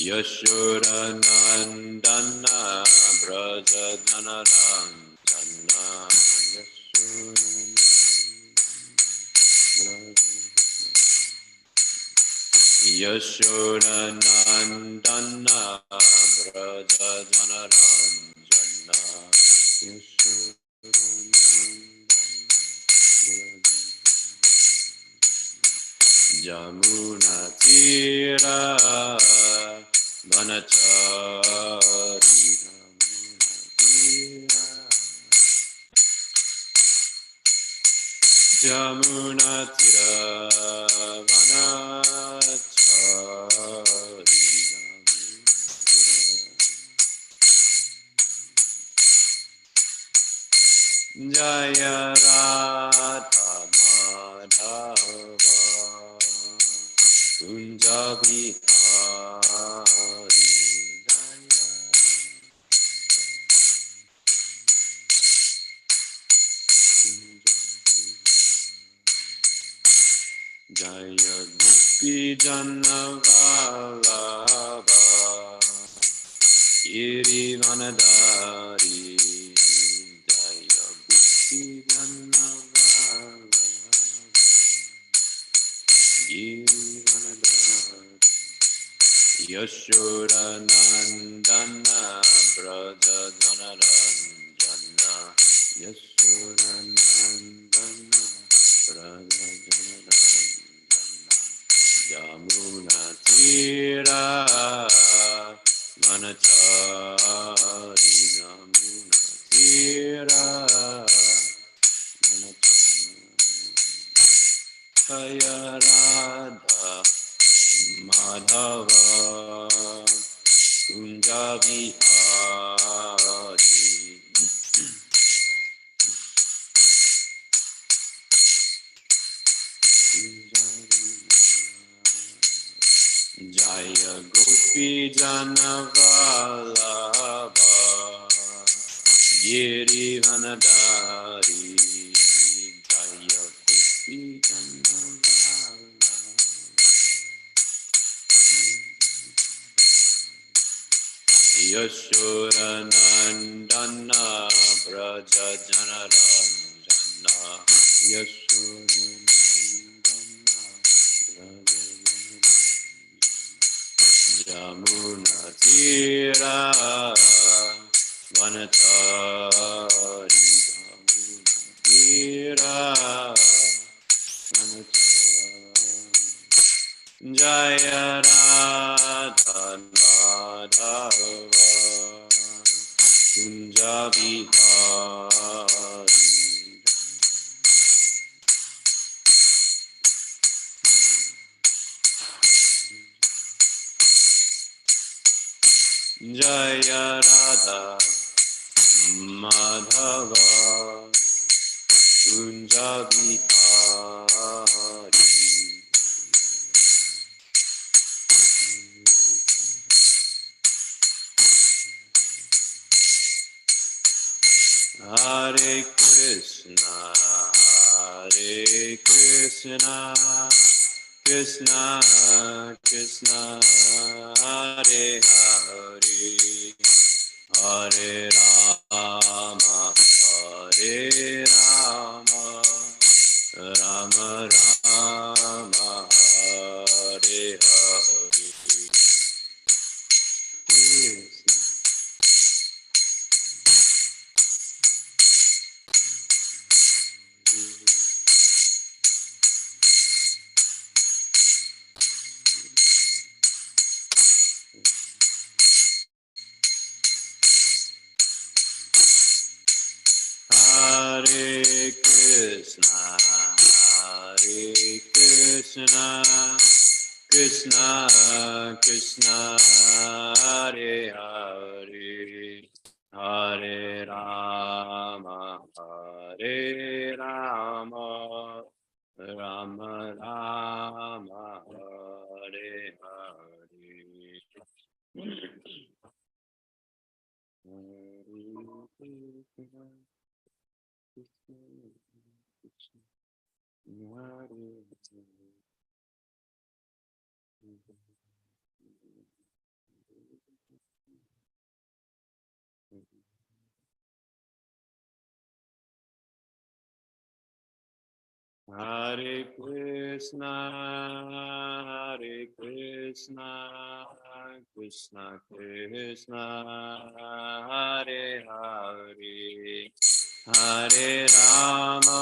Yashodanandana Braja Janaranjana Yashodanandana Braja Janaranjana Jamuna Tira Vanachari Jamuna Tira Vanachari Jaya Radha Madhava Kunja Bihari Jaya Gopi Jana Vallabha Giri Vanadari Jaya Gopi Jana Vallabha Giri Vanadari Yashodanandana Braja Janaranjana Yashodanandana Braja Janaranjana Jamuna Tira Manachari Jamuna Tira Manachari Jaya Radha Madhava Kunja Bihari Jaya Gopi Jana Vallabha Giri Vanadari Jaya Gopi Jana Vallabha Yashodanandana Braja Janaranjana Yashodanandana Braja Jamuna Tira Vanachari Jamuna Tira Vanachari Jaya Radha Madhava Kunja Bihari Jaya Radha Madhava Kunja Bihari Hare Krishna Krishna Krishna Hare Hare Hare Rama Hare Rama Rama Rama Hare Hare Hare Krishna Krishna Krishna Hare Hare Hare Rama Hare Rama Rama Rama Hare Hare Hare Krishna, Krishna Krishna, Hare Hare, Hare Rama,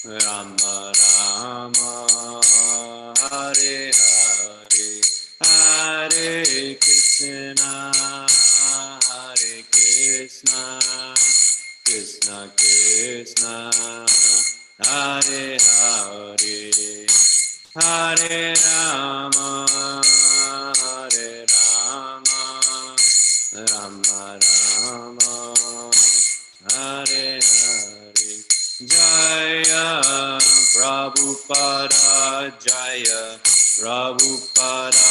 Rama Rama, Hare Hare, Hare Krishna, Krishna Krishna, Hare Hare, Hare Rama, Rama Rama, Hare Hare. Jaya Prabhupada, Jaya Prabhupada,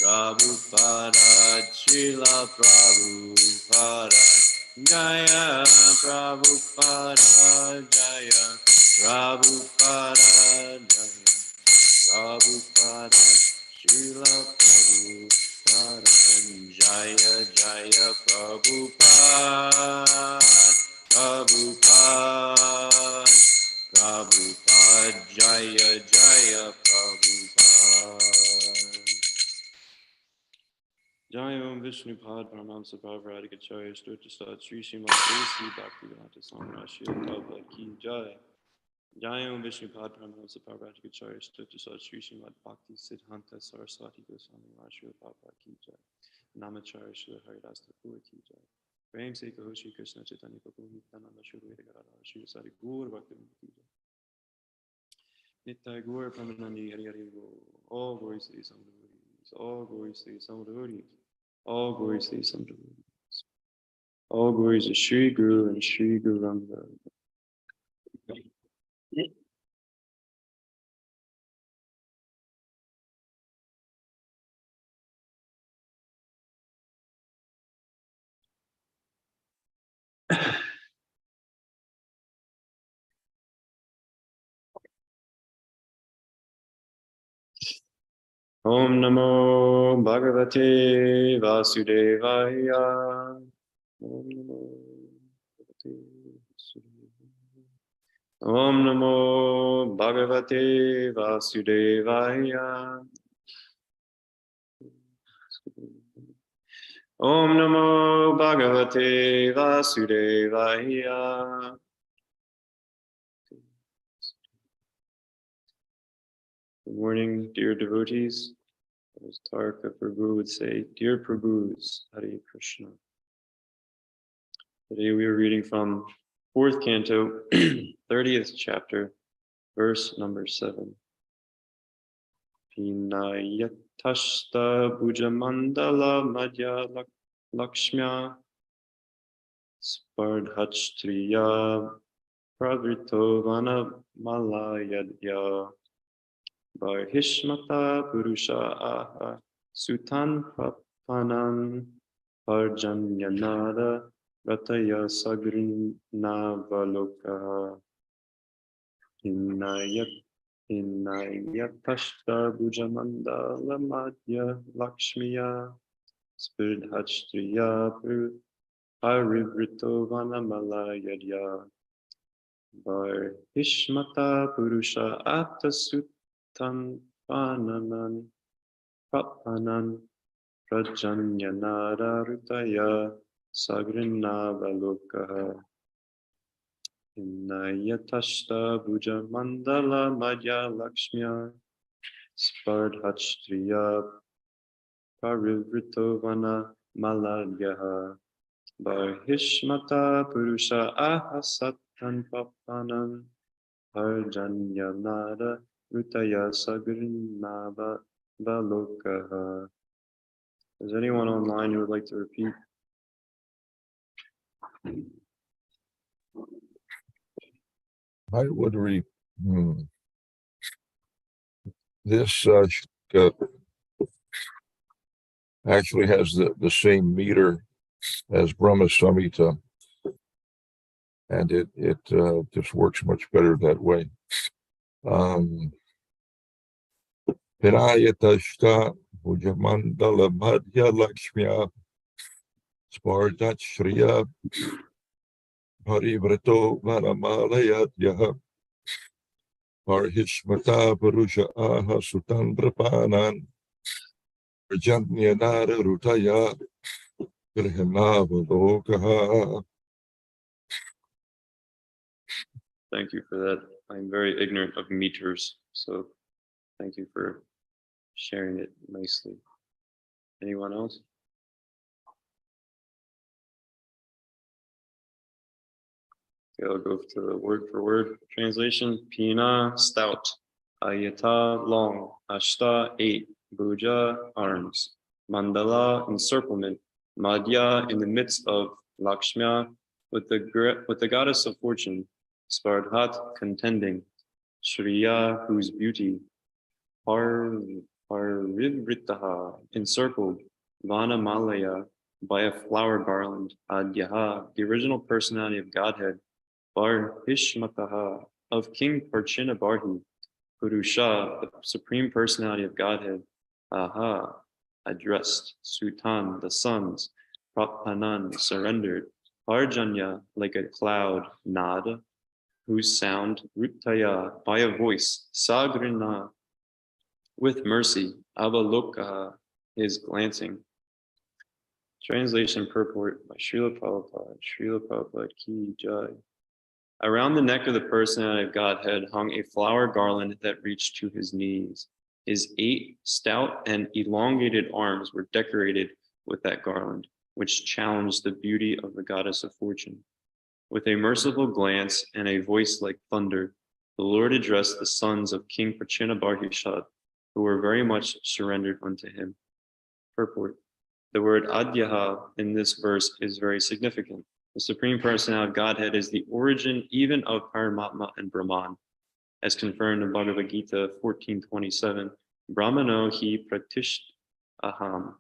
Prabhupada, Srila Prabhupada. Jaya Prabhupada, Jaya Prabhupada, Jaya Prabhupada, Srila Prabhupada. Jaya Jaya Prabhupada, Prabhupada, Prabhupada, Jaya Jaya Prabhupada. Jai Om Vishnu Pad Paramamsa Bhavarati Gacharya Stotra Sat Sri Srimad Desi Bhaktivedanta Swami Rashid Prabhupada Ki Jai. Jai Om Vishnu Pad Paramamsa Bhavarati Gacharya Stotra Sat Sri Srimad Bhakti Siddhanta Saraswati Goswami Rashid Prabhupada Ki Jai. Namacharya Srila Haridas Thakur Ki Jai. Prem Se Kaho Shri Krishna Chaitanya Prabhu Nityananda Shri Gadadhara Shri Sari Gaur Bhaktivinoda Ki Jai. Nitai Gaur Pramanandi Hari Hari Gaur. All glories to the Samudavadis. All glories to the Samudavadis. All glories to the Samudavadis. All glories to Shri Guru and Shri Guranga. Om Namo Bhagavate Vasudevaya. Om Namo Bhagavate Vasudevaya. Om Namo Bhagavate Vasudevaya. Om Namo Bhagavate Vasudevaya. Good morning, dear devotees. As Tarka Prabhu would say, dear Prabhus, Hare Krishna. Today we are reading from 4th canto, 30th chapter, verse number 7. Pinayatashta bhujamandala madhya lakshmya spardhachtriya pravrito vana malayadya barhishmata purusha aha sutan prapanan parjanyanada rataya sagrinavaloka Inayatashta bhujamandala madhya lakshmiya spirdhachtriya parivrito vanamalayadya barhishmata purusha atasutan pananan prapanan prajanyanada rutaya sagrinavalokaha Inayatashta bhujamandala madhya lakshmiya spardhachtriya parivrito vana maladyaha barhishmata purusha ahasatan papanam parjanyanada rutaya sagrinava valokaha. Is anyone online who would like to repeat? I would read this actually has the same meter as Brahma Samhita, and it just works much better that way. Pirayatashta Bhujamandala Madhya Lakshmiya Spardat Shriya Parivrito Varamalayadya Parhishmata Purusha Aha Sutandrapanan Prajanyadara Rutaya Grihanavalokaha. Thank you for that. I'm very ignorant of meters, so thank you for sharing it nicely. Anyone else? Okay, I'll go to the word for word translation. Pina, stout. Ayata, long. Ashta, 8. Bhuja, arms. Mandala, encirclement. Madhya, in the midst of. Lakshmya, with the goddess of fortune. Spardhat, contending. Shriya, whose beauty. Parivritaha, encircled. Vanamalaya, by a flower garland. Adyaha, the original personality of Godhead. Barhishmataha, of King Parchinabarhi. Purusha, the supreme personality of Godhead. Aha, addressed. Sutan, the sons. Prapanan, surrendered. Parjanya, like a cloud. Nada, whose sound. Rutaya, by a voice. Sagrina, with mercy. Avalokaha, his glancing. Translation purport by Srila Prabhupada. Srila Prabhupada Ki Jai. Around the neck of the personality of Godhead hung a flower garland that reached to his knees. His 8 stout and elongated arms were decorated with that garland, which challenged the beauty of the goddess of fortune. With a merciful glance and a voice like thunder, the Lord addressed the sons of King Prachinabarhishad, who were very much surrendered unto him. Purport. The word Adyaha in this verse is very significant. The Supreme Personality of Godhead is the origin even of Paramatma and Brahman, as confirmed in Bhagavad Gita 14:27. Brahmano hi pratisht aham.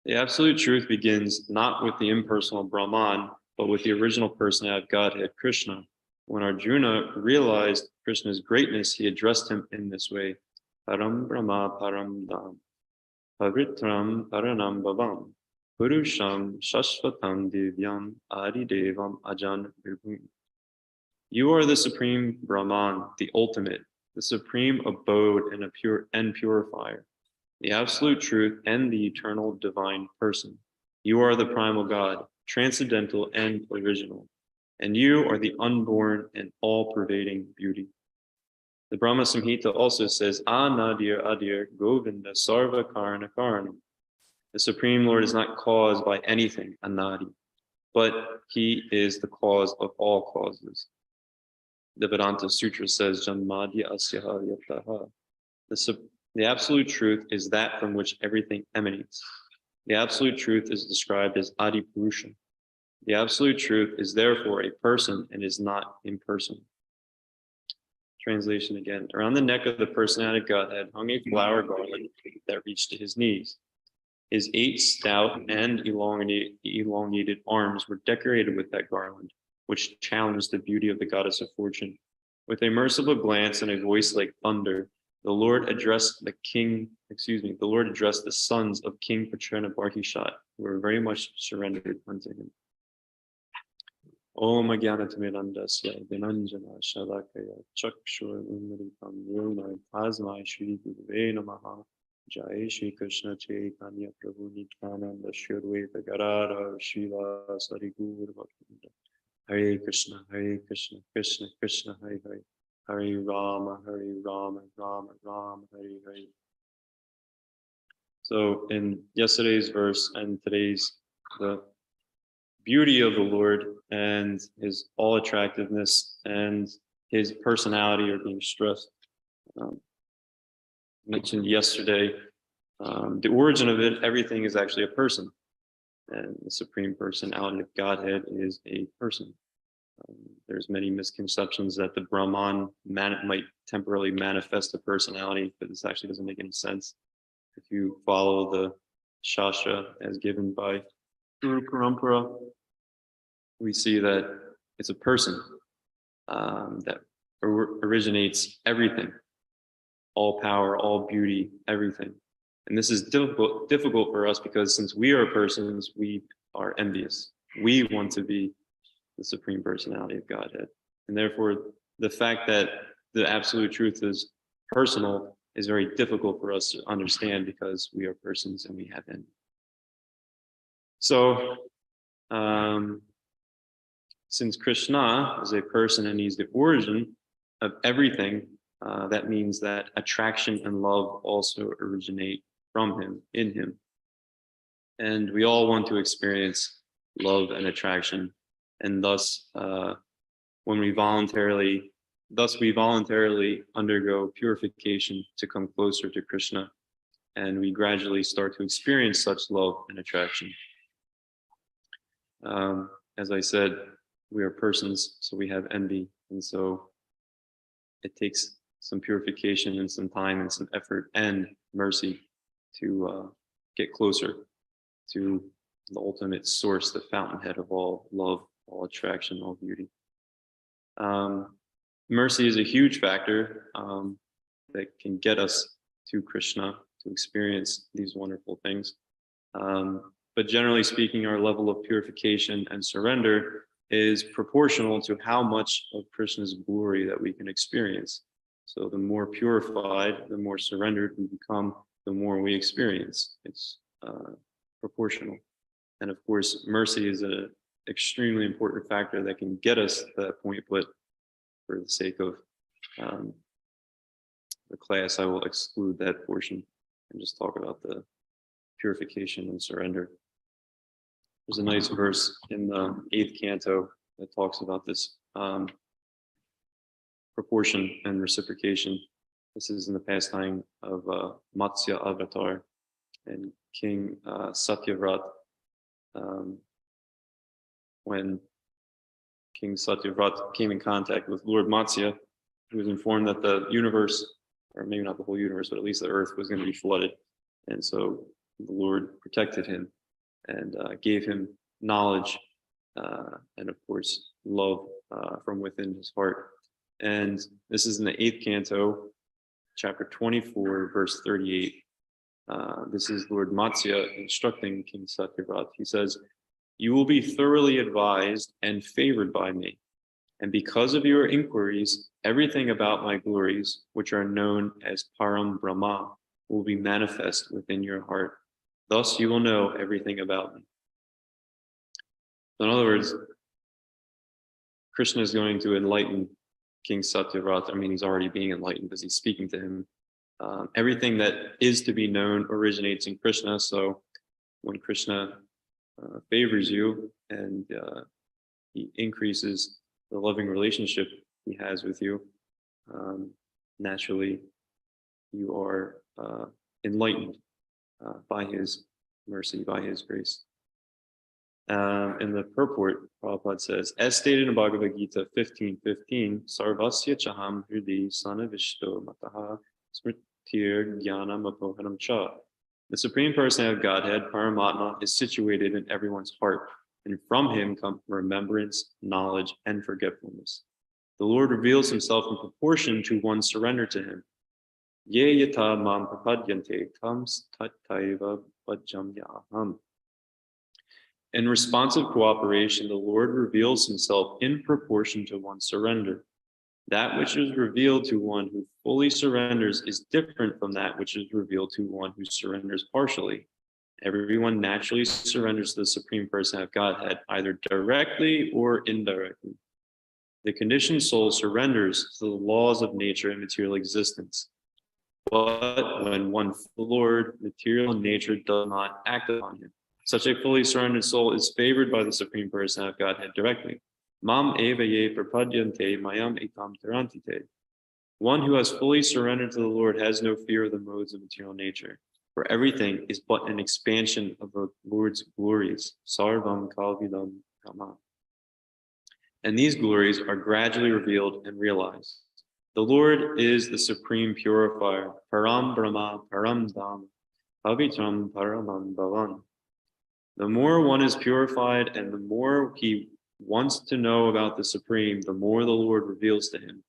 The absolute truth begins not with the impersonal Brahman, but with the original personality of Godhead, Krishna. When Arjuna realized Krishna's greatness, he addressed him in this way: Param Brahma Param Dham, Pavitram Paranam Bhavam. Purusham Shashvatam Divyam Adi Devam Ajan Vibhum. You are the supreme Brahman, the ultimate, the supreme abode and a pure and purifier, the absolute truth and the eternal divine person. You are the primal God, transcendental and original, and you are the unborn and all-pervading beauty. The Brahma Samhita also says, Anadir Adir Govinda Sarva Karana Karanam. The Supreme Lord is not caused by anything, Anadi, but he is the cause of all causes. The Vedanta Sutra says, Janmadya Asyaha Yataha. The absolute truth is that from which everything emanates. The absolute truth is described as Adi Purusha. The absolute truth is therefore a person and is not impersonal. Translation again. Around the neck of the personality of Godhead hung a flower garland that reached to his knees. His 8 stout and elongated arms were decorated with that garland, which challenged the beauty of the goddess of fortune. With a merciful glance and a voice like thunder, the Lord addressed the sons of King Prachinabarhishat, who were very much surrendered unto him. Om Agyanatimirandasya Vinanjana Shalakaya Chakshur Unmritam Yona Tasmai Shri Gurave Namaha. Jai Shri Krishna Chaitanya Prabhu Nityananda Shri Advaita Gadadhar Srila Sarigur Bhaktivinoda. Hare Krishna, Krishna Krishna, Hare Hare. Hare Rama, Rama Rama, Hare Hare. So in yesterday's verse and today's, the beauty of the Lord and his all attractiveness and his personality are being stressed. Mentioned yesterday, the origin of it, everything is actually a person, and the supreme personality of Godhead is a person. There's many misconceptions that the Brahman might temporarily manifest a personality, but this actually doesn't make any sense. If you follow the Shastra as given by Guru Parampara, we see that it's a person that originates everything. all power, all beauty, everything. And this is difficult for us because since we are persons, we are envious. We want to be the Supreme Personality of Godhead. And therefore, the fact that the absolute truth is personal is very difficult for us to understand because we are persons and we have envy. So, since Krishna is a person and he's the origin of everything, that means that attraction and love also originate from him, in him. And we all want to experience love and attraction. And thus, we voluntarily undergo purification to come closer to Krishna. And we gradually start to experience such love and attraction. As I said, we are persons, so we have envy. And so it takes some purification and some time and some effort and mercy to get closer to the ultimate source, the fountainhead of all love, all attraction, all beauty. Mercy is a huge factor that can get us to Krishna to experience these wonderful things. But generally speaking, our level of purification and surrender is proportional to how much of Krishna's glory that we can experience. So the more purified, the more surrendered we become, the more we experience. It's proportional. And of course, mercy is an extremely important factor that can get us to that point, but for the sake of the class, I will exclude that portion and just talk about the purification and surrender. There's a nice verse in the 8th canto that talks about this proportion and reciprocation. This is in the pastime of Matsya Avatar and King Satyavrat. When King Satyavrat came in contact with Lord Matsya, he was informed that the universe, or maybe not the whole universe, but at least the earth was going to be flooded. And so the Lord protected him and gave him knowledge and of course love from within his heart. And this is in the 8th canto, chapter 24, verse 38. This is Lord Matsya instructing King Satyavrat. He says, "You will be thoroughly advised and favored by me. And because of your inquiries, everything about my glories, which are known as Param Brahma, will be manifest within your heart. Thus you will know everything about me." So in other words, Krishna is going to enlighten King Satyavrat. I mean, he's already being enlightened because he's speaking to him. Everything that is to be known originates in Krishna. So when Krishna favors you and he increases the loving relationship he has with you, naturally you are enlightened by his mercy, by his grace. In the purport, Prabhupada says, as stated in Bhagavad Gita 15:15, Sarvasya Chaham Hridi Sanavishto Mataha Smritir Jnanam Apohanam Cha. The Supreme Personality of Godhead, Paramatma, is situated in everyone's heart, and from him come remembrance, knowledge, and forgetfulness. The Lord reveals himself in proportion to one's surrender to him. Ye yata mam prapadyante tam tattaiva bhajam yaham. In responsive cooperation, the Lord reveals himself in proportion to one's surrender. That which is revealed to one who fully surrenders is different from that which is revealed to one who surrenders partially. Everyone naturally surrenders to the Supreme Person of Godhead, either directly or indirectly. The conditioned soul surrenders to the laws of nature and material existence. But when one Lord, material nature does not act upon him, such a fully surrendered soul is favored by the Supreme Person of Godhead directly. Mam eva ye prapadyante mayam etam tarantite. One who has fully surrendered to the Lord has no fear of the modes of material nature, for everything is but an expansion of the Lord's glories. Sarvam kalvidam kama. And these glories are gradually revealed and realized. The Lord is the supreme purifier, Param Brahma, Param Dham, Pavitram Paramam Bhavan. The more one is purified and the more he wants to know about the Supreme, the more the Lord reveals to him.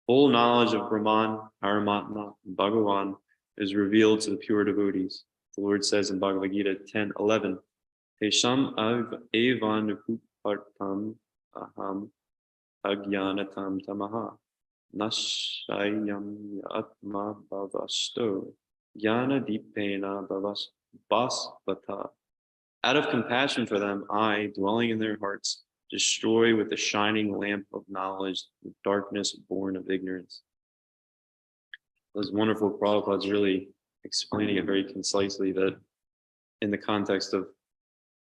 Full knowledge of Brahman, Paramatma, and Bhagavan is revealed to the pure devotees. The Lord says in Bhagavad Gita 10:11, Tesham evanupupartam aham agyanatam tamaha nashayam atma bhavasto jnana dipena bhasvata. Out of compassion for them, I, dwelling in their hearts, destroy with the shining lamp of knowledge the darkness born of ignorance. It was wonderful. Prabhupada's really explaining it very concisely, that in the context of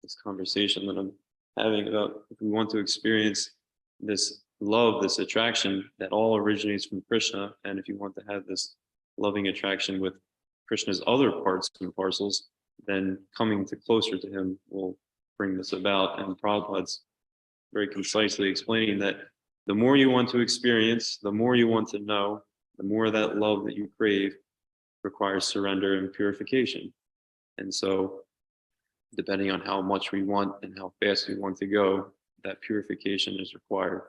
this conversation that I'm having about, if we want to experience this love, this attraction that all originates from Krishna, and if you want to have this loving attraction with Krishna's other parts and parcels, then coming to closer to him will bring this about. And Prabhupada's very concisely explaining that the more you want to experience, the more you want to know, the more that love that you crave requires surrender and purification. And so, depending on how much we want and how fast we want to go, that purification is required.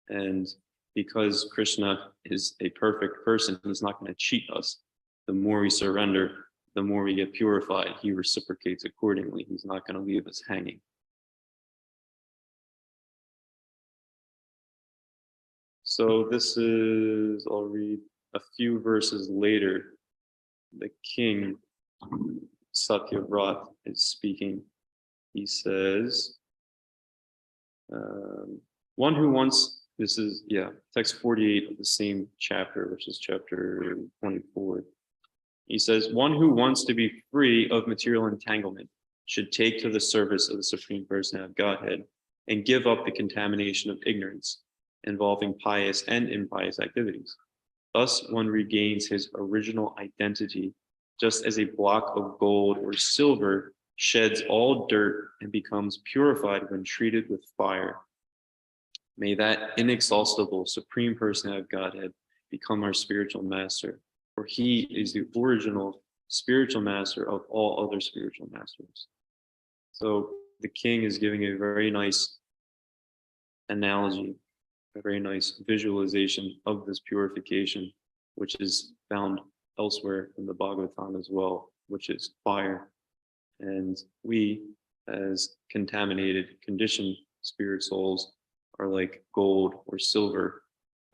And because Krishna is a perfect person, he's not going to cheat us. The more we surrender, the more we get purified. He reciprocates accordingly. He's not going to leave us hanging. So this is, I'll read a few verses later. The king, Satyavrat, is speaking. He says, one who wants, this is, text 48 of the same chapter, which is chapter 24. He says, one who wants to be free of material entanglement should take to the service of the Supreme Personality of Godhead and give up the contamination of ignorance involving pious and impious activities. Thus, one regains his original identity, just as a block of gold or silver sheds all dirt and becomes purified when treated with fire. May that inexhaustible Supreme Personality of Godhead become our spiritual master, for he is the original spiritual master of all other spiritual masters. So the king is giving a very nice analogy, a very nice visualization of this purification, which is found elsewhere in the Bhagavatam as well, which is fire. And we, as contaminated, conditioned spirit souls, are like gold or silver.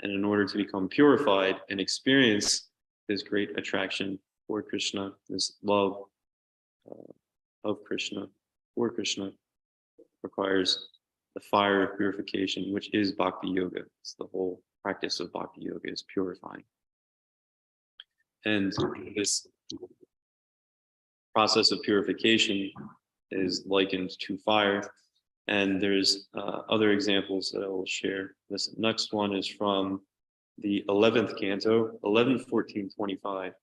And in order to become purified and experience this great attraction for Krishna, this love of Krishna, for Krishna, requires the fire of purification, which is bhakti yoga. It's the whole practice of bhakti yoga, is purifying. And this process of purification is likened to fire. And there's other examples that I will share. This next one is from the 11th canto, 11:14:25.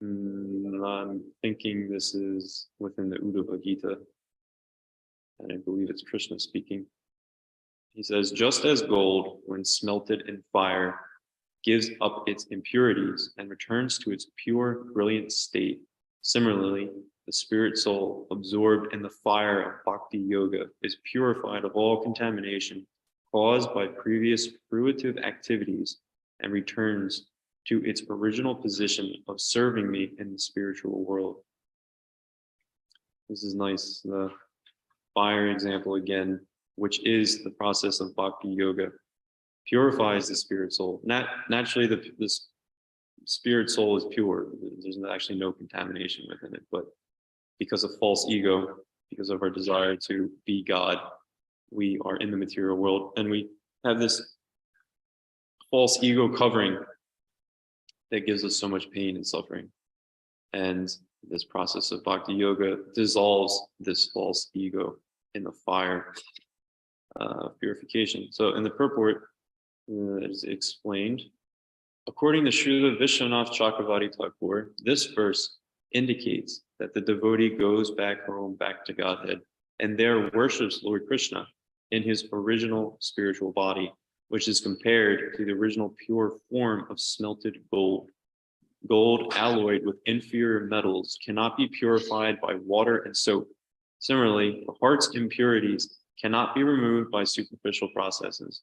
I'm thinking this is within the Uddhava Gita, and I believe it's Krishna speaking. He says, just as gold, when smelted in fire, gives up its impurities and returns to its pure, brilliant state, similarly, the spirit soul, absorbed in the fire of bhakti yoga, is purified of all contamination caused by previous fruitive activities and returns to its original position of serving me in the spiritual world. This is nice. The fire example again, which is the process of bhakti yoga, purifies the spirit soul. Naturally, the spirit soul is pure. There's actually no contamination within it, but because of false ego, because of our desire to be God, we are in the material world, and we have this false ego covering that gives us so much pain and suffering. And this process of bhakti yoga dissolves this false ego in the fire of purification. So in the purport, as explained, according to Srila Vishwanath Chakravarti Thakur, this verse indicates that the devotee goes back home, back to Godhead, and there worships Lord Krishna in his original spiritual body, which is compared to the original pure form of smelted gold. Gold alloyed with inferior metals cannot be purified by water and soap. Similarly, the heart's impurities cannot be removed by superficial processes.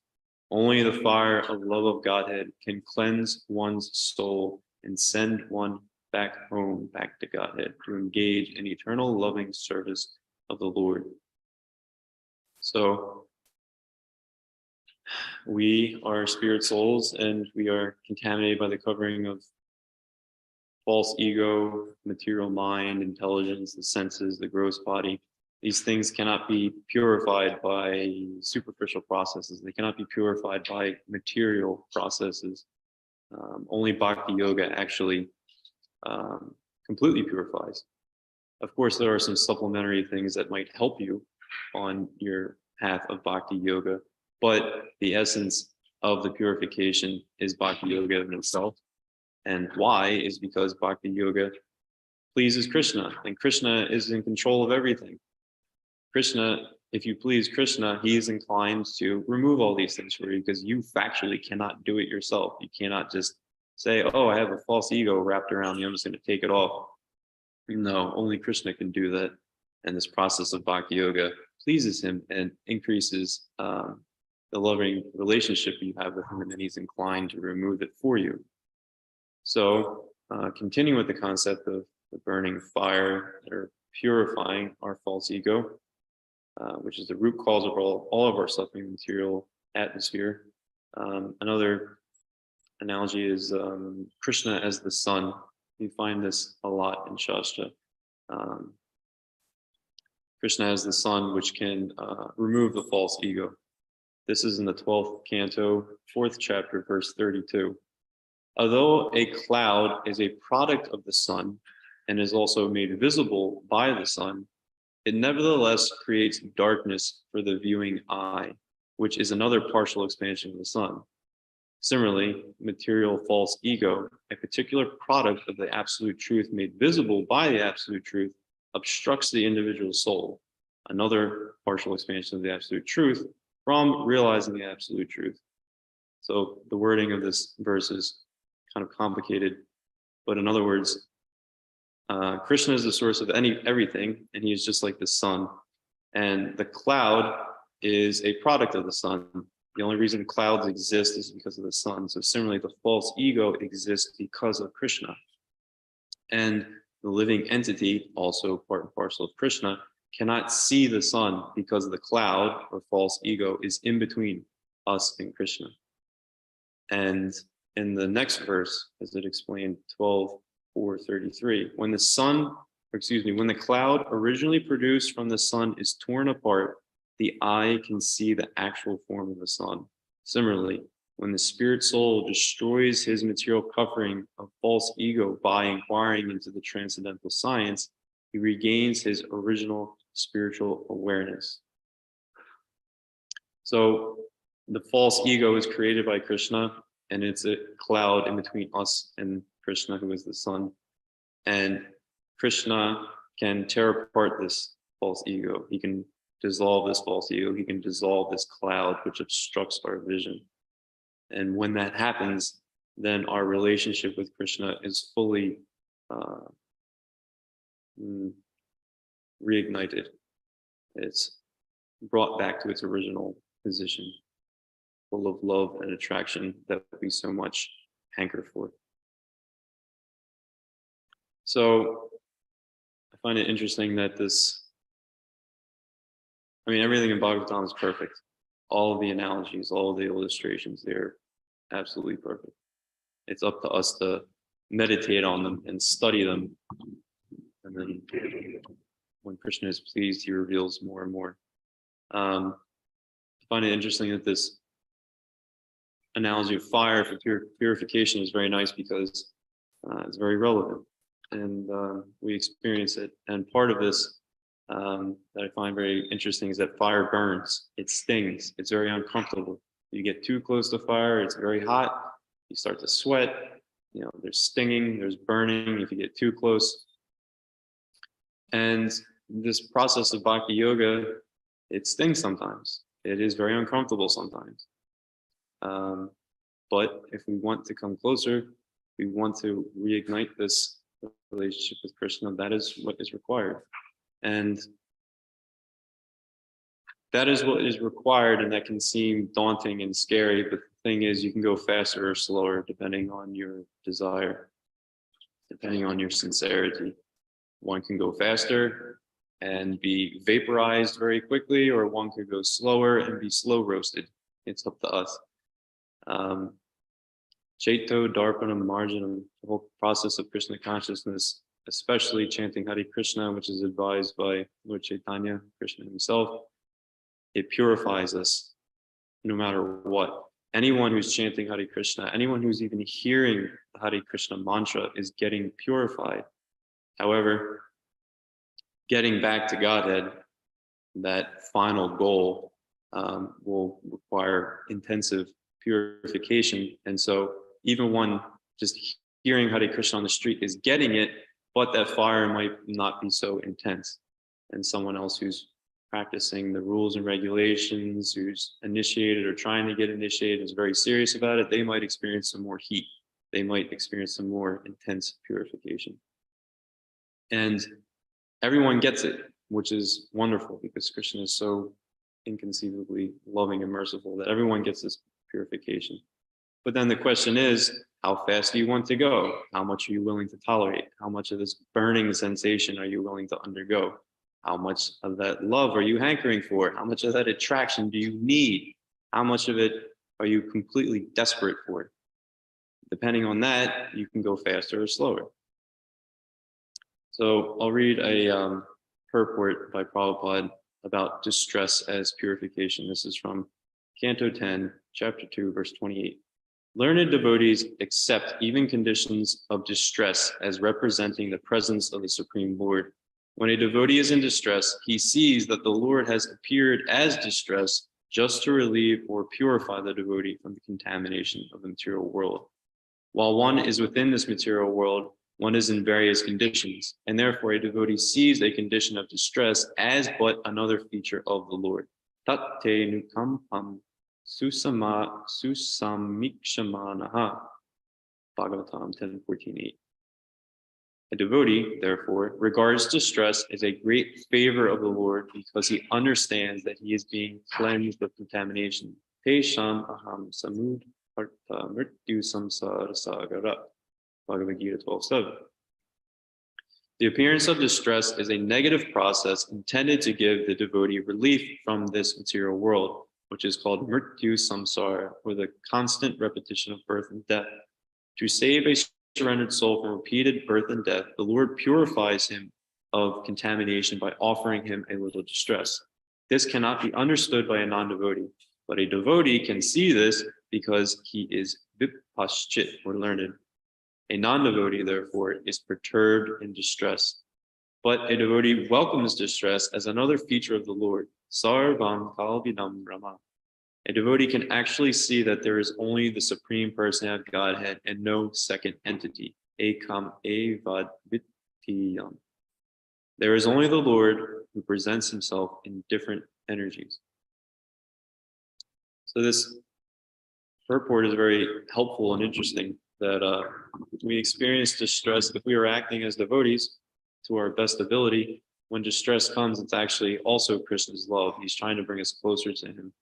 Only the fire of love of Godhead can cleanse one's soul and send one back home, back to Godhead, to engage in eternal loving service of the Lord. So we are spirit souls, and we are contaminated by the covering of false ego, material mind, intelligence, the senses, the gross body. These things cannot be purified by superficial processes. They cannot be purified by material processes. Only Bhakti Yoga actually completely purifies. Of course, there are some supplementary things that might help you on your path of Bhakti Yoga, but the essence of the purification is Bhakti Yoga in itself. And why is because Bhakti Yoga pleases Krishna, and Krishna is in control of everything. Krishna, if you please Krishna, he is inclined to remove all these things for you, because you factually cannot do it yourself. You cannot just say, oh, I have a false ego wrapped around me, I'm just going to take it off. No, only Krishna can do that. And this process of Bhakti Yoga pleases him and increases the loving relationship you have with him, and then he's inclined to remove it for you. So continuing with the concept of the burning fire, or purifying our false ego, which is the root cause of all of our suffering material atmosphere. Another analogy is Krishna as the sun. You find this a lot in Shastra. Krishna as the sun, which can remove the false ego. This is in the 12th canto, 4th chapter, verse 32. Although a cloud is a product of the sun and is also made visible by the sun, it nevertheless creates darkness for the viewing eye, which is another partial expansion of the sun. Similarly, material false ego, a particular product of the absolute truth made visible by the absolute truth, obstructs the individual soul, another partial expansion of the absolute truth, from realizing the absolute truth. So the wording of this verse is kind of complicated, but in other words, Krishna is the source of everything, and he is just like the sun. And the cloud is a product of the sun. The only reason clouds exist is because of the sun. So similarly, the false ego exists because of Krishna. And the living entity, also part and parcel of Krishna, cannot see the sun because the cloud, or false ego, is in between us and Krishna. And in the next verse, as it explained, 12:433, when the cloud originally produced from the sun is torn apart, the eye can see the actual form of the sun. Similarly, when the spirit soul destroys his material covering of false ego by inquiring into the transcendental science, he regains his original spiritual awareness. So the false ego is created by Krishna, and it's a cloud in between us and Krishna, who is the sun. And Krishna can tear apart this false ego. He can dissolve this false ego. He can dissolve this cloud which obstructs our vision. And when that happens, then our relationship with Krishna is fully reignited. It's brought back to its original position, full of love and attraction that we so much hanker for. So I find it interesting that everything in Bhagavatam is perfect. All of the analogies, all of the illustrations, they're absolutely perfect. It's up to us to meditate on them and study them. And then when Krishna is pleased, he reveals more and more. I find it interesting that this analogy of fire for purification is very nice, because it's very relevant. And we experience it. And part of this that I find very interesting is that fire burns. It stings. It's very uncomfortable. You get too close to fire, it's very hot. You start to sweat. There's stinging, there's burning if you get too close. And this process of Bhakti Yoga, it stings sometimes. It is very uncomfortable sometimes. But if we want to come closer, we want to reignite this relationship with Krishna, that is what is required. And that is what is required, and that can seem daunting and scary, but the thing is, you can go faster or slower depending on your desire, depending on your sincerity. One can go faster and be vaporized very quickly, or one could go slower and be slow roasted. It's up to us. Chaito, Darpanam, Marjanam, the whole process of Krishna consciousness, especially chanting Hare Krishna, which is advised by Lord Chaitanya, Krishna himself, it purifies us no matter what. Anyone who's chanting Hare Krishna, anyone who's even hearing the Hare Krishna mantra is getting purified. However, getting back to Godhead, that final goal, will require intensive purification. And so even one just hearing Hare Krishna on the street is getting it, but that fire might not be so intense. And someone else who's practicing the rules and regulations, who's initiated or trying to get initiated, is very serious about it, they might experience some more heat. They might experience some more intense purification. And everyone gets it, which is wonderful, because Krishna is so inconceivably loving and merciful that everyone gets this purification. But then the question is, how fast do you want to go? How much are you willing to tolerate? How much of this burning sensation are you willing to undergo? How much of that love are you hankering for? How much of that attraction do you need? How much of it are you completely desperate for? Depending on that, you can go faster or slower. So I'll read a purport by Prabhupada about distress as purification. This is from Canto 10, Chapter 2, verse 28. Learned devotees accept even conditions of distress as representing the presence of the Supreme Lord. When a devotee is in distress, he sees that the Lord has appeared as distress just to relieve or purify the devotee from the contamination of the material world. While one is within this material world, one is in various conditions, and therefore a devotee sees a condition of distress as but another feature of the Lord. Tate nukampam susamikshamaanaha. Bhagavatam 10:14-8. A devotee, therefore, regards distress as a great favor of the Lord because he understands that he is being cleansed of contamination. Tesham aham samud harta mrityu samsara sagara. Bhagavad Gita 12:7. The appearance of distress is a negative process intended to give the devotee relief from this material world, which is called mrityu samsara, or the constant repetition of birth and death. To save a surrendered soul from repeated birth and death, the Lord purifies him of contamination by offering him a little distress. This cannot be understood by a non-devotee, but a devotee can see this because he is vipaschit, or learned. A non-devotee, therefore, is perturbed and distressed. But a devotee welcomes distress as another feature of the Lord. Sarvam kalvidam Brahma. A devotee can actually see that there is only the Supreme Personality of Godhead and no second entity. Ekam evad vittiyam. There is only the Lord who presents himself in different energies. So this purport is very helpful and interesting, that we experience distress if we are acting as devotees to our best ability. When distress comes, it's actually also Krishna's love. He's trying to bring us closer to him.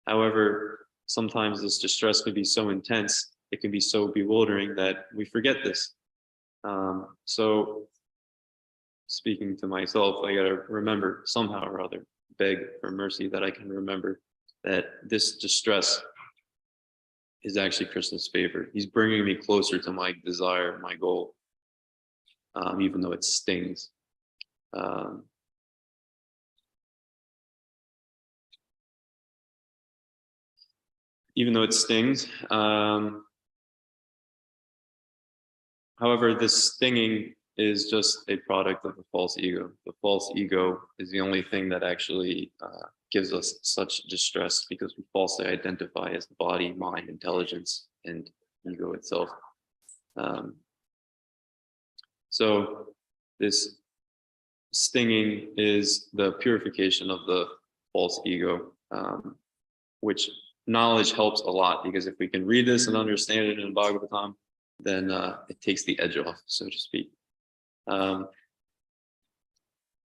However, sometimes this distress can be so intense, it can be so bewildering that we forget this. So speaking to myself, I got to remember somehow or other, beg for mercy that I can remember that this distress is actually Krishna's favor. He's bringing me closer to my desire, my goal, even though it stings. Even though it stings. However, this stinging is just a product of the false ego. The false ego is the only thing that actually gives us such distress, because we falsely identify as the body, mind, intelligence, and ego itself. So this stinging is the purification of the false ego, which knowledge helps a lot, because if we can read this and understand it in Bhagavatam, then it takes the edge off, so to speak.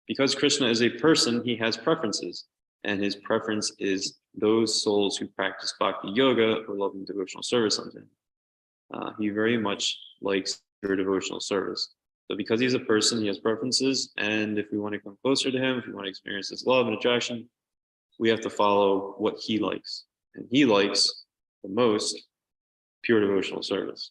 Because Krishna is a person, he has preferences. and his preference is those souls who practice bhakti yoga or loving devotional service unto him. He very much likes pure devotional service. So because he's a person, he has preferences, and if we want to come closer to him, if we want to experience this love and attraction, we have to follow what he likes. And he likes the most pure devotional service.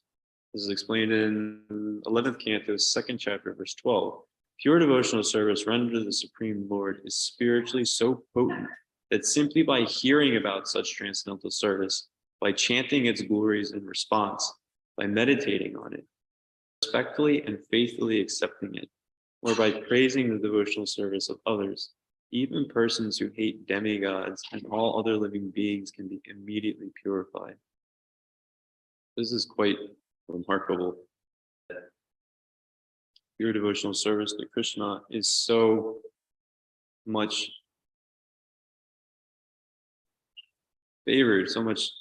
This is explained in 11th canto, 2nd chapter, verse 12. Pure devotional service rendered to the Supreme Lord is spiritually so potent that simply by hearing about such transcendental service, by chanting its glories in response, by meditating on it, respectfully and faithfully accepting it, or by praising the devotional service of others, even persons who hate demigods and all other living beings can be immediately purified. This is quite remarkable. Pure devotional service to Krishna is so much favored, so much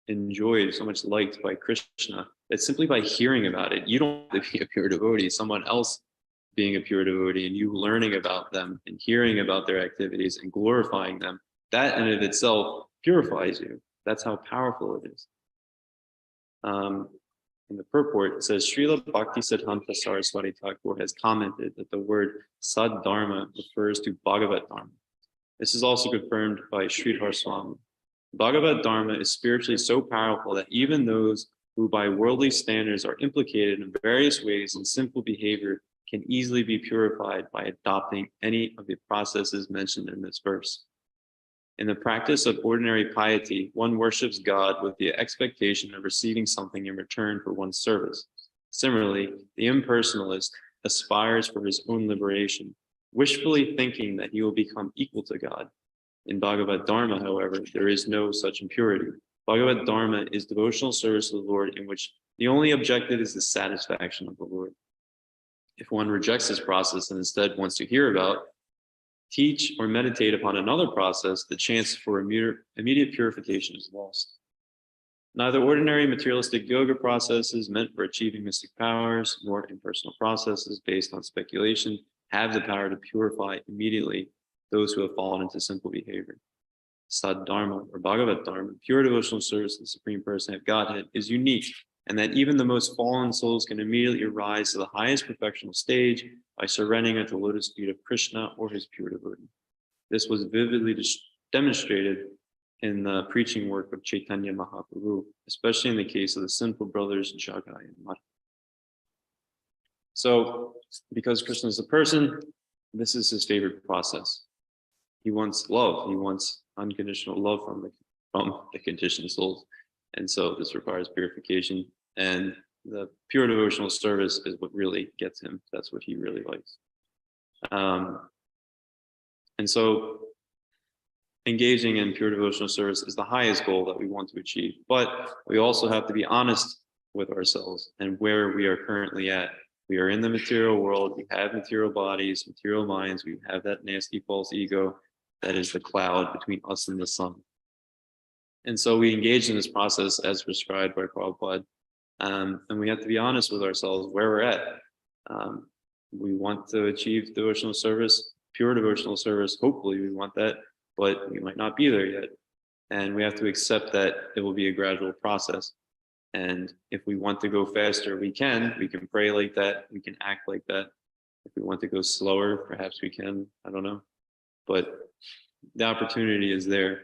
enjoyed, so much liked by Krishna that simply by hearing about it, you don't have to be a pure devotee. Someone else being a pure devotee and you learning about them and hearing about their activities and glorifying them, that in of itself purifies you. That's how powerful it is. In the purport, it says, Srila Bhakti Siddhanta Saraswati Thakur has commented that the word Sad Dharma refers to Bhagavat Dharma. This is also confirmed by Sridhar Swami. Bhagavat Dharma is spiritually so powerful that even those who by worldly standards are implicated in various ways in sinful behavior can easily be purified by adopting any of the processes mentioned in this verse. In the practice of ordinary piety, one worships God with the expectation of receiving something in return for one's service. Similarly, the impersonalist aspires for his own liberation, wishfully thinking that he will become equal to God. In Bhagavad Dharma, however, there is no such impurity. Bhagavad Dharma is devotional service to the Lord in which the only objective is the satisfaction of the Lord. If one rejects this process and instead wants to hear about, teach, or meditate upon another process, the chance for immediate purification is lost. Neither ordinary materialistic yoga processes meant for achieving mystic powers, nor impersonal processes based on speculation have the power to purify immediately those who have fallen into simple behavior. Sad Dharma, or Bhagavat Dharma, pure devotional service to the Supreme Person of Godhead, is unique, and that even the most fallen souls can immediately rise to the highest perfectional stage by surrendering at the lotus feet of Krishna or his pure devotee. This was vividly demonstrated in the preaching work of Chaitanya Mahaprabhu, especially in the case of the sinful brothers Jagai and Madhu. So, because Krishna is a person, this is his favorite process. He wants love. He wants unconditional love from the conditioned souls. And so this requires purification. And the pure devotional service is what really gets him. That's what he really likes. And so engaging in pure devotional service is the highest goal that we want to achieve. But we also have to be honest with ourselves and where we are currently at. We are in the material world. We have material bodies, material minds. We have that nasty false ego that is the cloud between us and the sun. And so we engage in this process as prescribed by Prabhupada. And we have to be honest with ourselves where we're at. We want to achieve devotional service, pure devotional service. Hopefully we want that, but we might not be there yet. And we have to accept that it will be a gradual process. And if we want to go faster, we can pray like that. We can act like that. If we want to go slower, perhaps we can, I don't know. But the opportunity is there.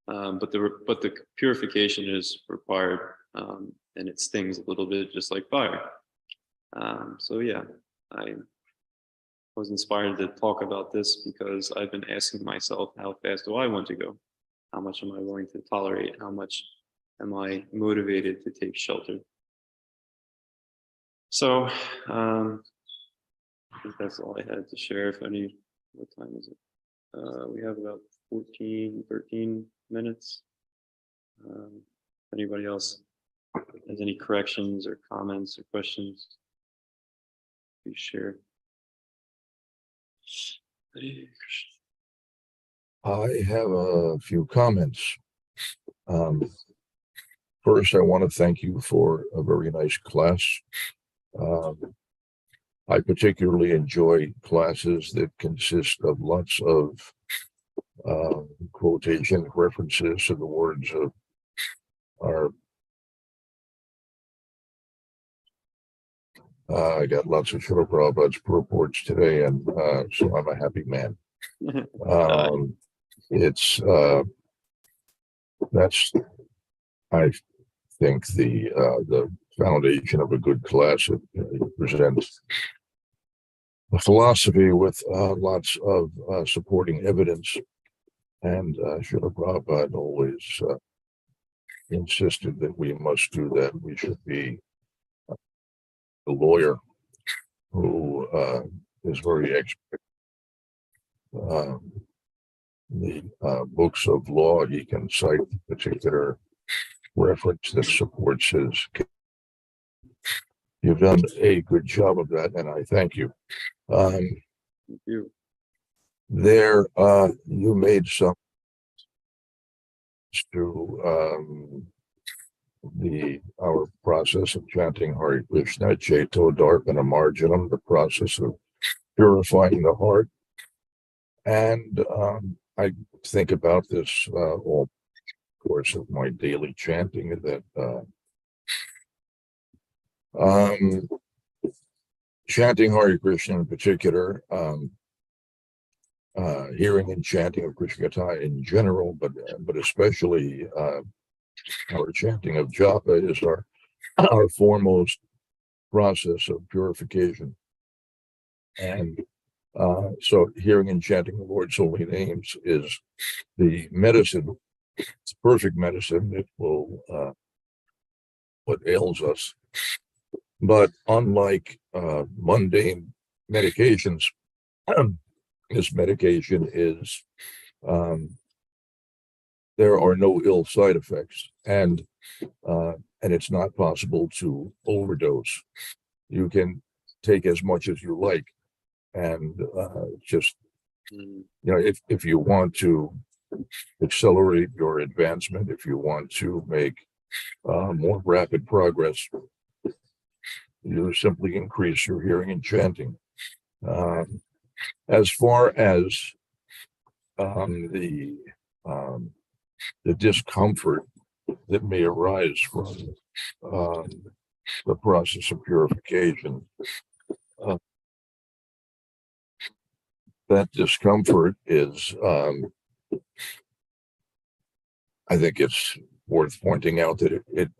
But the purification is required, and it stings a little bit, just like fire. So yeah, I was inspired to talk about this because I've been asking myself, how fast do I want to go? How much am I willing to tolerate? How much am I motivated to take shelter? So I think that's all I had to share. What time is it? We have about 13 minutes. If anybody else has any corrections or comments or questions, please share. I have a few comments. First, I want to thank you for a very nice class. I particularly enjoy classes that consist of lots of quotation references to the words of our. I got lots of Srila Prabhupada's purports today, and so I'm a happy man. It's that's, I think, the foundation of a good class. It presents a philosophy with lots of supporting evidence, and Srila Prabhupada always insisted that we must do that. We should be a lawyer who is very expert. The books of law, he can cite particular reference that supports his. You've done a good job of that, and I thank you. Thank you. There, you made some to our process of chanting Hare Krishna, Cheto Darpana Marjanam, the process of purifying the heart. And I think about this all course of my daily chanting, that chanting Hare Krishna in particular, hearing and chanting of Krishna Katha in general, but especially our chanting of japa is our foremost process of purification. And so hearing and chanting the Lord's holy names is the medicine. It's perfect medicine. It will what ails us. But unlike mundane medications, this medication is there are no ill side effects, and it's not possible to overdose. You can take as much as you like, and just if you want to accelerate your advancement, if you want to make more rapid progress, you simply increase your hearing and chanting. As far as the discomfort that may arise from the process of purification, that discomfort is, I think it's worth pointing out that it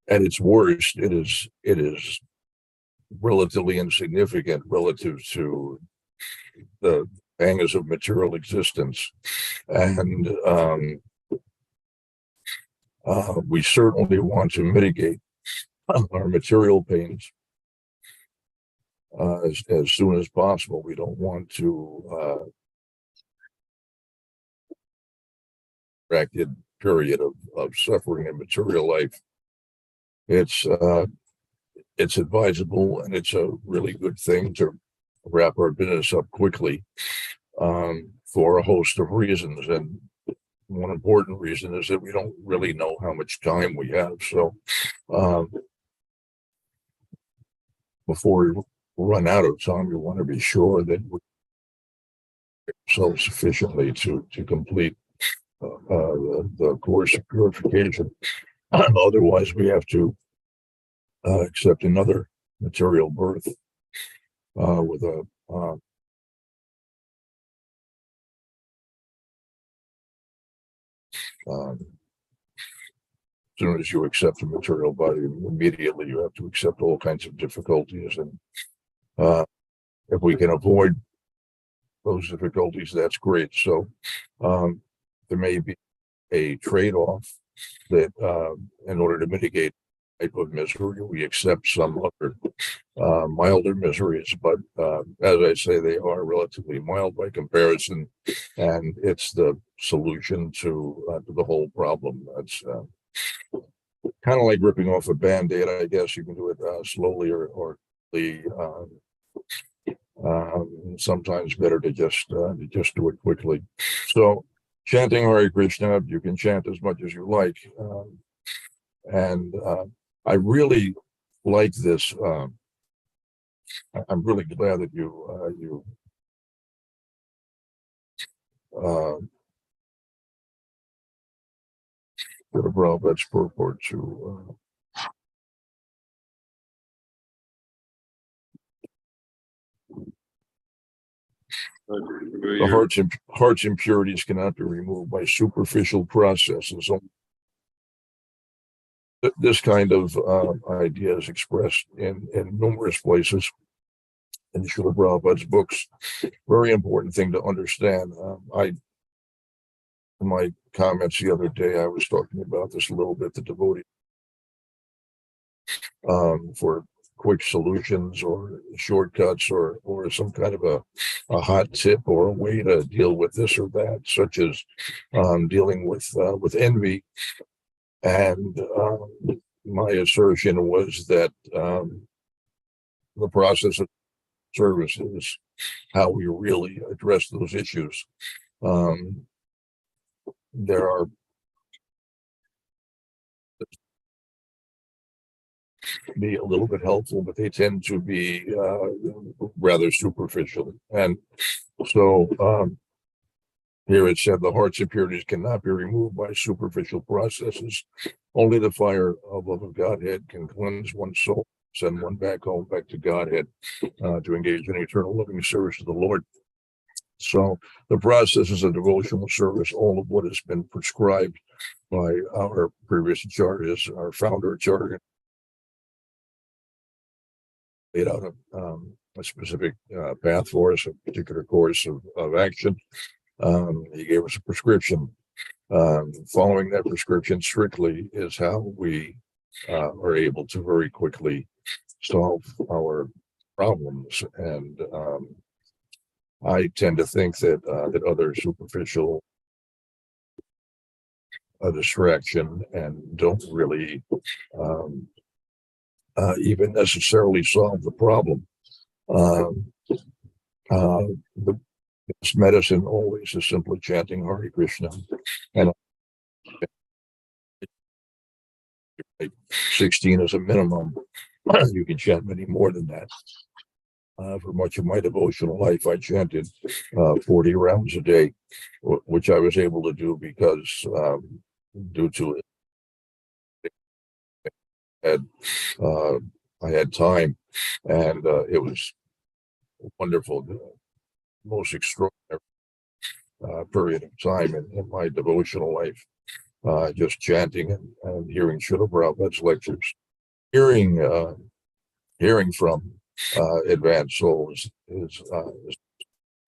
at its worst, it is relatively insignificant relative to the angas of material existence, and we certainly want to mitigate our material pains as soon as possible. We don't want to protracted period of suffering in material life. It's advisable, and it's a really good thing to wrap our business up quickly for a host of reasons. And one important reason is that we don't really know how much time we have. So before we run out of time, we want to be sure that we so sufficiently to complete the course of purification. Otherwise, we have to accept another material birth with a as soon as you accept a material body, immediately you have to accept all kinds of difficulties. And if we can avoid those difficulties, that's great. So there may be a trade-off that in order to mitigate type of misery, we accept some other milder miseries, but as I say, they are relatively mild by comparison, and it's the solution to the whole problem. That's kind of like ripping off a Band-Aid. I guess you can do it slowly or sometimes better to just do it quickly. So chanting Hare Krishna, you can chant as much as you like, and I really like this I'm really glad that you did a Prabhupada's purport to the heart's impurities cannot be removed by superficial processes. So this kind of idea is expressed in numerous places in Srila Prabhupada's books. Very important thing to understand. In my comments the other day, I was talking about this a little bit, the devotee for quick solutions or shortcuts or some kind of a hot tip or a way to deal with this or that, such as dealing with envy. And my assertion was that the process of service is how we really address those issues. There are be a little bit helpful, but they tend to be rather superficial. And so here it said the heart's impurities cannot be removed by superficial processes. Only the fire of love of Godhead can cleanse one's soul, send one back home, back to Godhead, to engage in eternal loving service to the Lord. So the processes of devotional service, all of what has been prescribed by our previous acharyas, our founder acharya, laid out a specific path for us, a particular course of action. He gave us a prescription. Following that prescription strictly is how we are able to very quickly solve our problems. And I tend to think that that other superficial distraction and don't really even necessarily solve the problem. The best medicine always is simply chanting Hare Krishna, and 16 is a minimum. You can chant many more than that. For much of my devotional life, I chanted 40 rounds a day, which I was able to do because due to it, I had time, and it was wonderful, most extraordinary period of time in my devotional life, just chanting and hearing Srila Prabhupada's lectures, hearing from advanced souls is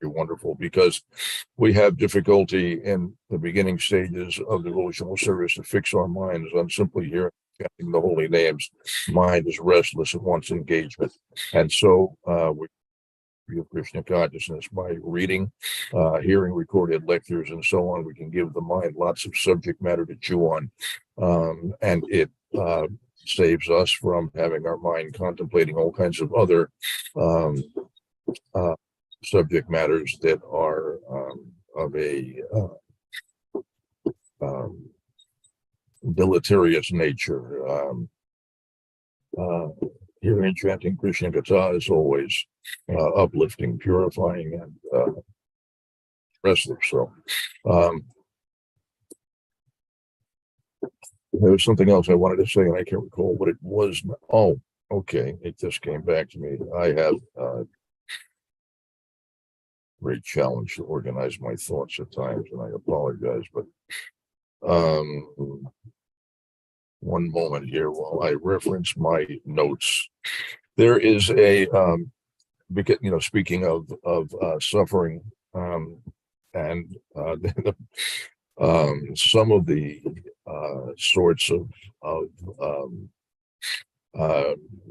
wonderful, because we have difficulty in the beginning stages of devotional service to fix our minds on simply hearing chanting the holy names. Mind is restless and wants engagement, and so we of Krishna consciousness by reading, hearing recorded lectures, and so on. We can give the mind lots of subject matter to chew on, and it saves us from having our mind contemplating all kinds of other subject matters that are of a deleterious nature. Hearing and chanting Krishna Katha is always uplifting, purifying, and expressive. So there was something else I wanted to say, and I can't recall what it was. Oh, okay. It just came back to me. I have a great challenge to organize my thoughts at times, and I apologize, but one moment here while I reference my notes. There is a because, speaking of suffering, and some of the sorts of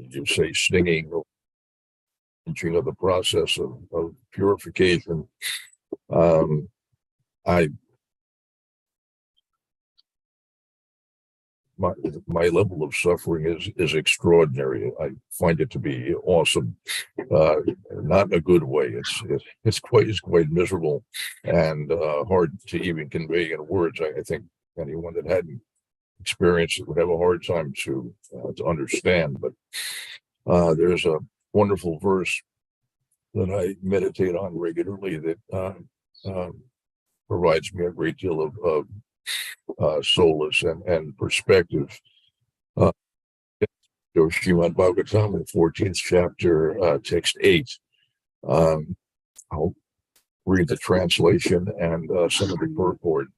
you say stinging or pinching of the process of purification. My level of suffering is extraordinary. I find it to be awesome, not in a good way. It's quite miserable and hard to even convey in words. I think anyone that hadn't experienced it would have a hard time to understand. But there's wonderful verse that I meditate on regularly that provides me a great deal of solace and perspective. Srimad Bhagavatam, the 14th chapter, text 8. I'll read the translation and some of the purport.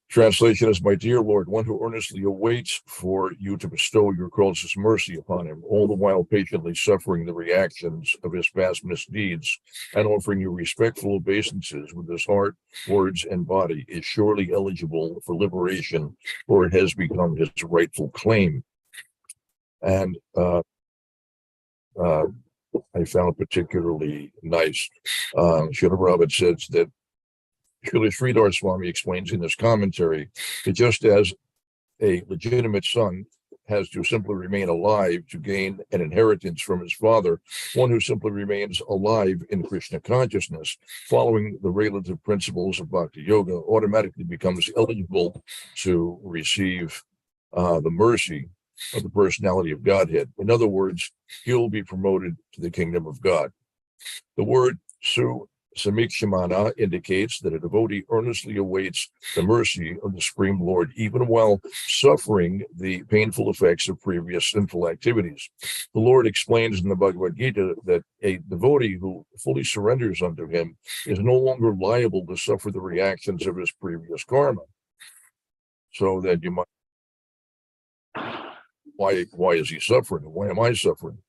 Translation is, my dear Lord, one who earnestly awaits for you to bestow your gracious mercy upon him, all the while patiently suffering the reactions of his past misdeeds and offering you respectful obeisances with his heart, words, and body, is surely eligible for liberation, for it has become his rightful claim. And I found particularly nice. Srila Prabhupada says that Srila Sridhar Swami explains in his commentary that just as a legitimate son has to simply remain alive to gain an inheritance from his father, one who simply remains alive in Krishna consciousness, following the relative principles of Bhakti Yoga, automatically becomes eligible to receive the mercy of the personality of Godhead. In other words, he'll be promoted to the kingdom of God. The word Samikshamana indicates that a devotee earnestly awaits the mercy of the Supreme Lord, even while suffering the painful effects of previous sinful activities. The Lord explains in the Bhagavad Gita that a devotee who fully surrenders unto him is no longer liable to suffer the reactions of his previous karma. So that you might, why is he suffering? Why am I suffering?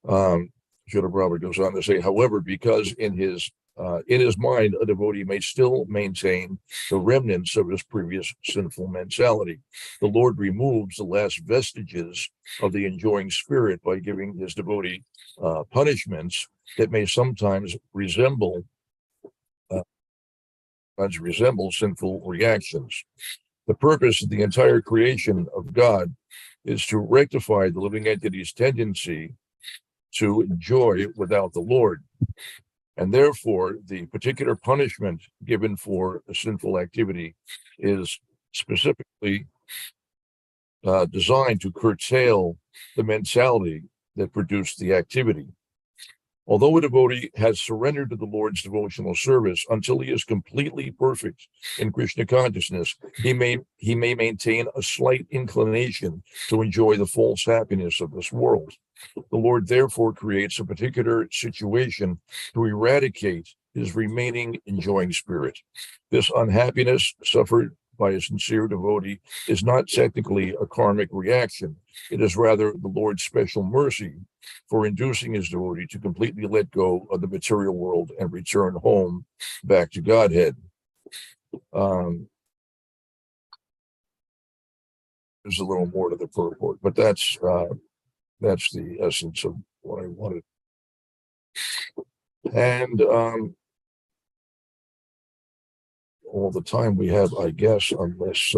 Srila Prabhupada goes on to say, however, because in his mind, a devotee may still maintain the remnants of his previous sinful mentality. The Lord removes the last vestiges of the enjoying spirit by giving his devotee punishments that may sometimes resemble sinful reactions. The purpose of the entire creation of God is to rectify the living entity's tendency to enjoy without the Lord. And therefore, the particular punishment given for a sinful activity is specifically designed to curtail the mentality that produced the activity. Although a devotee has surrendered to the Lord's devotional service until he is completely perfect in Krishna consciousness, he may maintain a slight inclination to enjoy the false happiness of this world. The Lord therefore creates a particular situation to eradicate his remaining enjoying spirit. This unhappiness suffered by a sincere devotee is not technically a karmic reaction. It is rather the Lord's special mercy for inducing his devotee to completely let go of the material world and return home back to Godhead. There's a little more to the purport, but that's the essence of what I wanted. And all the time we have, I guess, unless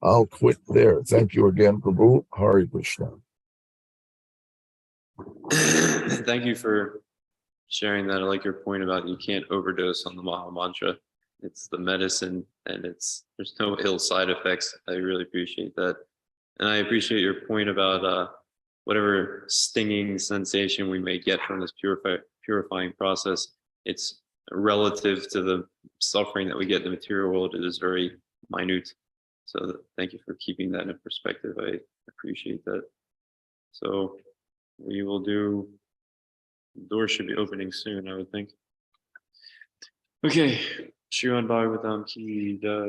I'll quit there. Thank you again, Prabhu. Hare Krishna. Thank you for sharing that. I like your point about you can't overdose on the Maha Mantra. It's the medicine, and there's no ill side effects. I really appreciate that. And I appreciate your point about whatever stinging sensation we may get from this purifying process. It's relative to the suffering that we get in the material world. It is very minute. So thank you for keeping that in perspective. I appreciate that. So we will do, the door should be opening soon, I would think. Okay, Srimad Bhagavatam ki jai.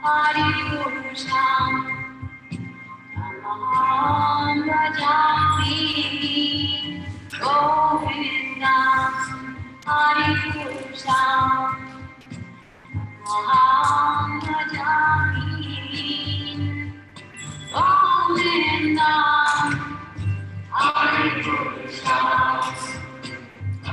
Hari